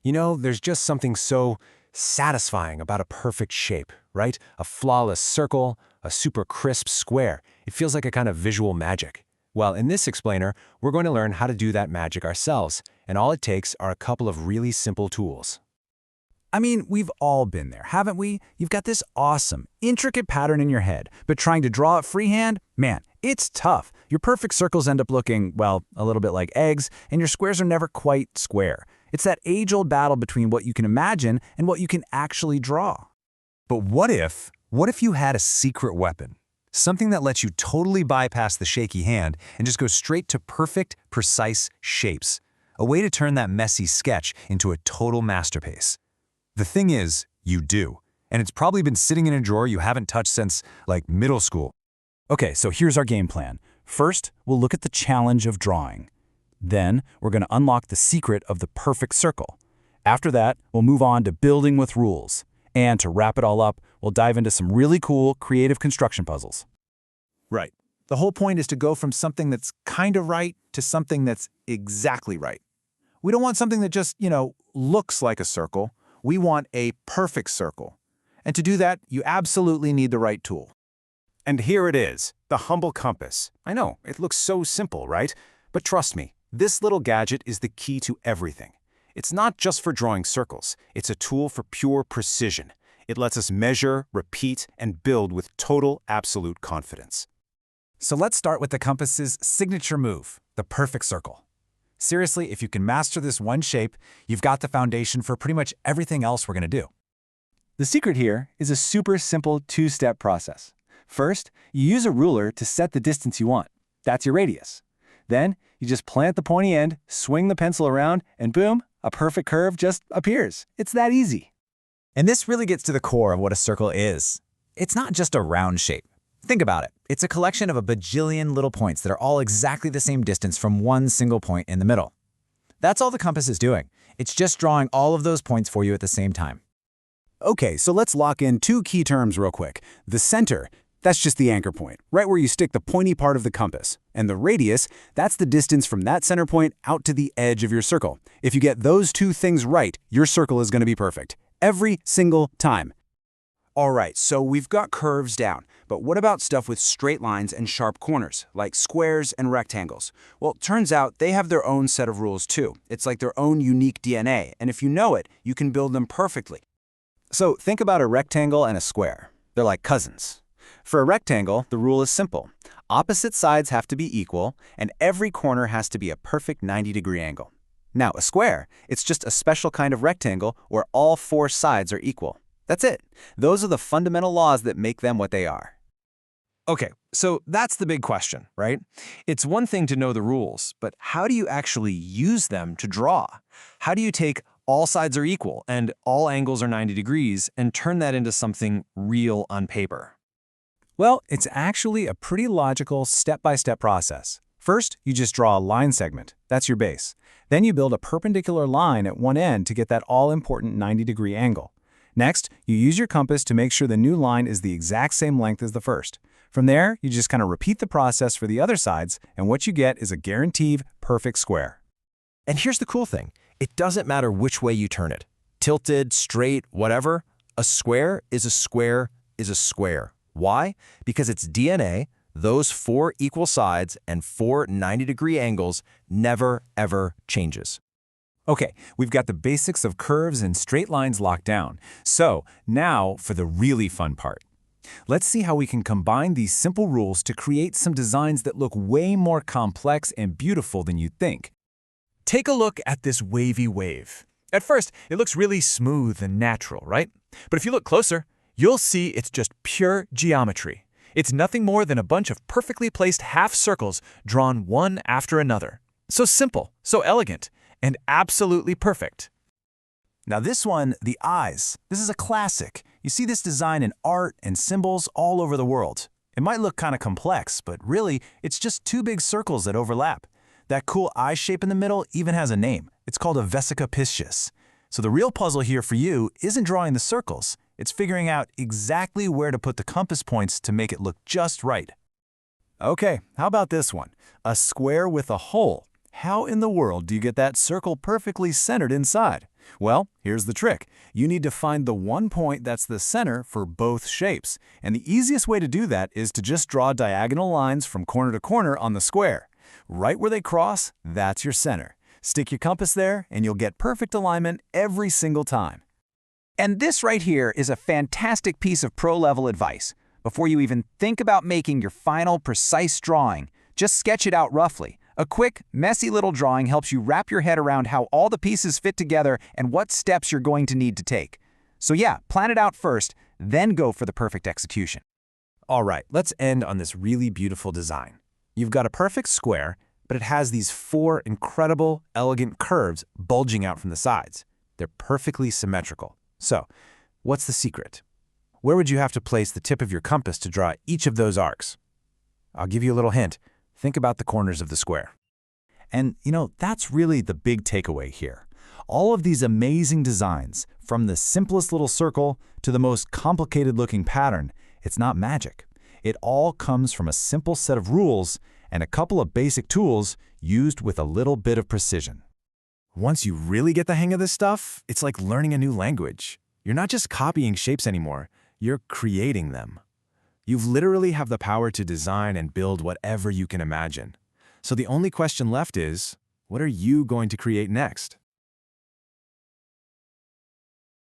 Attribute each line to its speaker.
Speaker 1: You know, there's just something so satisfying about a perfect shape, right? A flawless circle, a super crisp square. It feels like a kind of visual magic. Well, in this explainer, we're going to learn how to do that magic ourselves, and all it takes are a couple of really simple tools.
Speaker 2: I mean, we've all been there, haven't we? You've got this awesome, intricate pattern in your head, but trying to draw it freehand, man, it's tough. Your perfect circles end up looking, well, a little bit like eggs, and your squares are never quite square. It's that age-old battle between what you can imagine and what you can actually draw.
Speaker 3: But what if you had a secret weapon? Something that lets you totally bypass the shaky hand and just go straight to perfect, precise shapes. A way to turn that messy sketch into a total masterpiece. The thing is, you do. And it's probably been sitting in a drawer you haven't touched since, like, middle school.
Speaker 2: Okay, so here's our game plan. First, we'll look at the challenge of drawing. Then, we're going to unlock the secret of the perfect circle. After that, we'll move on to building with rules. And to wrap it all up, we'll dive into some really cool, creative construction puzzles.
Speaker 4: Right. The whole point is to go from something that's kind of right to something that's exactly right. We don't want something that just, looks like a circle. We want a perfect circle. And to do that, you absolutely need the right tool.
Speaker 1: And here it is, the humble compass. I know, it looks so simple, right? But trust me, this little gadget is the key to everything. It's not just for drawing circles, it's a tool for pure precision. It lets us measure, repeat, and build with total, absolute confidence.
Speaker 2: So let's start with the compass's signature move, the perfect circle. Seriously, if you can master this one shape, you've got the foundation for pretty much everything else we're going to do.
Speaker 5: The secret here is a super simple two-step process. First, you use a ruler to set the distance you want. That's your radius. Then, you just plant the pointy end, swing the pencil around, and boom, a perfect curve just appears. It's that easy.
Speaker 2: And this really gets to the core of what a circle is. It's not just a round shape. Think about it. It's a collection of a bajillion little points that are all exactly the same distance from one single point in the middle. That's all the compass is doing. It's just drawing all of those points for you at the same time.
Speaker 6: Okay, so let's lock in two key terms real quick. The center, that's just the anchor point, right where you stick the pointy part of the compass. And the radius, that's the distance from that center point out to the edge of your circle. If you get those two things right, your circle is going to be perfect. Every single time.
Speaker 7: All right, so we've got curves down, but what about stuff with straight lines and sharp corners, like squares and rectangles? Well, it turns out they have their own set of rules too. It's like their own unique DNA, and if you know it, you can build them perfectly.
Speaker 5: So think about a rectangle and a square. They're like cousins. For a rectangle, the rule is simple. Opposite sides have to be equal, and every corner has to be a perfect 90-degree angle. Now, a square, it's just a special kind of rectangle where all four sides are equal. That's it. Those are the fundamental laws that make them what they are.
Speaker 1: Okay, so that's the big question, right? It's one thing to know the rules, but how do you actually use them to draw? How do you take all sides are equal and all angles are 90 degrees and turn that into something real on paper?
Speaker 2: Well, it's actually a pretty logical step-by-step process. First, you just draw a line segment. That's your base. Then you build a perpendicular line at one end to get that all-important 90-degree angle. Next, you use your compass to make sure the new line is the exact same length as the first. From there, you just kind of repeat the process for the other sides, and what you get is a guaranteed perfect square.
Speaker 8: And here's the cool thing. It doesn't matter which way you turn it. Tilted, straight, whatever. A square is a square is a square. Why? Because its DNA, those four equal sides and four 90-degree angles, never, ever changes.
Speaker 2: Okay, we've got the basics of curves and straight lines locked down. So now for the really fun part. Let's see how we can combine these simple rules to create some designs that look way more complex and beautiful than you'd think.
Speaker 9: Take a look at this wavy wave. At first, it looks really smooth and natural, right? But if you look closer, you'll see it's just pure geometry. It's nothing more than a bunch of perfectly placed half circles drawn one after another. So simple, so elegant, and absolutely perfect.
Speaker 2: Now this one, the eyes, this is a classic. You see this design in art and symbols all over the world. It might look kind of complex, but really, it's just two big circles that overlap. That cool eye shape in the middle even has a name. It's called a vesica piscis. So the real puzzle here for you isn't drawing the circles. It's figuring out exactly where to put the compass points to make it look just right. Okay, how about this one? A square with a hole. How in the world do you get that circle perfectly centered inside? Well, here's the trick. You need to find the one point that's the center for both shapes. And the easiest way to do that is to just draw diagonal lines from corner to corner on the square. Right where they cross, that's your center. Stick your compass there, and you'll get perfect alignment every single time.
Speaker 5: And this right here is a fantastic piece of pro-level advice. Before you even think about making your final precise drawing, just sketch it out roughly. A quick, messy little drawing helps you wrap your head around how all the pieces fit together and what steps you're going to need to take. So yeah, plan it out first, then go for the perfect execution.
Speaker 2: All right, let's end on this really beautiful design. You've got a perfect square, but it has these 4 incredible, elegant curves bulging out from the sides. They're perfectly symmetrical. So, what's the secret? Where would you have to place the tip of your compass to draw each of those arcs? I'll give you a little hint. Think about the corners of the square. And, that's really the big takeaway here. All of these amazing designs, from the simplest little circle to the most complicated-looking pattern, it's not magic. It all comes from a simple set of rules and a couple of basic tools used with a little bit of precision.
Speaker 9: Once you really get the hang of this stuff, it's like learning a new language. You're not just copying shapes anymore, you're creating them. You literally have the power to design and build whatever you can imagine. So the only question left is, what are you going to create next?